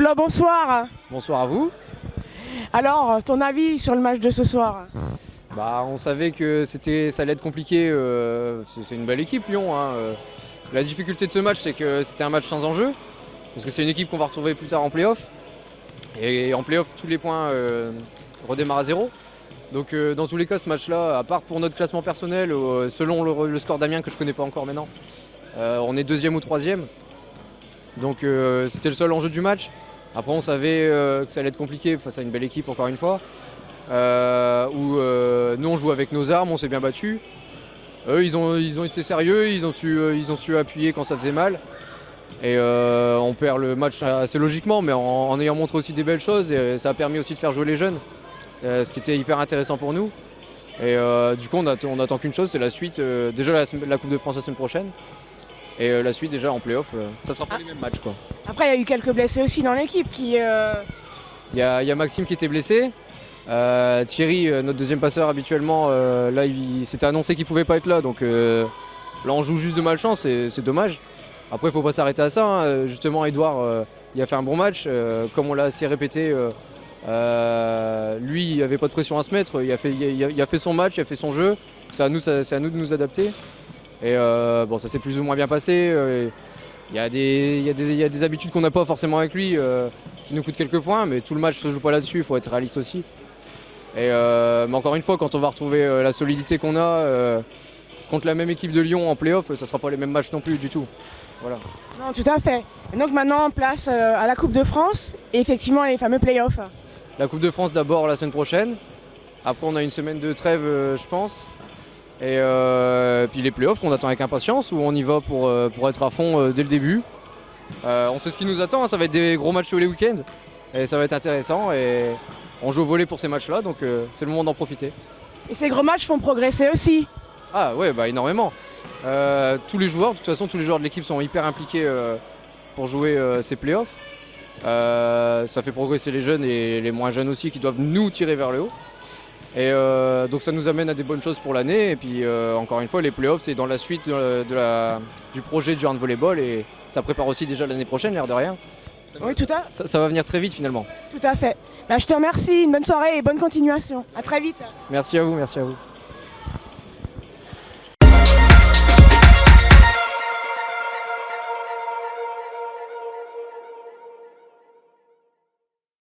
Flo, bonsoir. Bonsoir à vous. Alors, ton avis sur le match de ce soir? On savait que ça allait être compliqué. C'est une belle équipe, Lyon. La difficulté de ce match, c'est que c'était un match sans enjeu. Parce que c'est une équipe qu'on va retrouver plus tard en play-off. Et en play-off, tous les points redémarrent à zéro. Donc dans tous les cas, ce match-là, à part pour notre classement personnel, selon le score d'Amiens que je ne connais pas encore maintenant, on est deuxième ou troisième. Donc c'était le seul enjeu du match. Après, on savait que ça allait être compliqué face à une belle équipe, encore une fois. Où nous, on joue avec nos armes, on s'est bien battu. Eux, ils ont été sérieux, ils ont su appuyer quand ça faisait mal. Et on perd le match assez logiquement, mais en ayant montré aussi des belles choses. Et ça a permis aussi de faire jouer les jeunes, ce qui était hyper intéressant pour nous. Et du coup, on attend qu'une chose, c'est la suite. Déjà la Coupe de France la semaine prochaine. Et la suite déjà en play-off, ça sera pas les mêmes matchs, quoi. Après, il y a eu quelques blessés aussi dans l'équipe qui... Il y a Maxime qui était blessé. Thierry, notre deuxième passeur habituellement, là il s'était annoncé qu'il pouvait pas être là. Donc là on joue juste de malchance, c'est dommage. Après il faut pas s'arrêter à ça, hein. Justement Edouard, il a fait un bon match. Comme on l'a assez répété, lui il avait pas de pression à se mettre. Il a fait son match, il a fait son jeu. C'est à nous de nous adapter. Et bon, ça s'est plus ou moins bien passé. Il y a des habitudes qu'on n'a pas forcément avec lui qui nous coûtent quelques points, mais tout le match se joue pas là-dessus, il faut être réaliste aussi. Mais encore une fois, quand on va retrouver la solidité qu'on a contre la même équipe de Lyon en play-off, ça ne sera pas les mêmes matchs non plus du tout. Voilà. Non, tout à fait. Et donc maintenant, place à la Coupe de France et effectivement les fameux play-offs. La Coupe de France d'abord la semaine prochaine. Après, on a une semaine de trêve, je pense. Et puis les play-offs qu'on attend avec impatience, où on y va pour être à fond dès le début. On sait ce qui nous attend, hein. Ça va être des gros matchs tous les week-ends. Et ça va être intéressant. Et on joue au volley pour ces matchs-là, donc c'est le moment d'en profiter. Et ces gros matchs font progresser aussi. Ah ouais, énormément. Tous les joueurs, de toute façon, tous les joueurs de l'équipe sont hyper impliqués pour jouer ces playoffs. Ça fait progresser les jeunes et les moins jeunes aussi qui doivent nous tirer vers le haut. Et donc ça nous amène à des bonnes choses pour l'année. Et puis encore une fois, les playoffs, c'est dans la suite du projet du hand volleyball et ça prépare aussi déjà l'année prochaine, l'air de rien. Ça va venir très vite finalement. Tout à fait. Je te remercie, une bonne soirée et bonne continuation. À très vite. Merci à vous, merci à vous.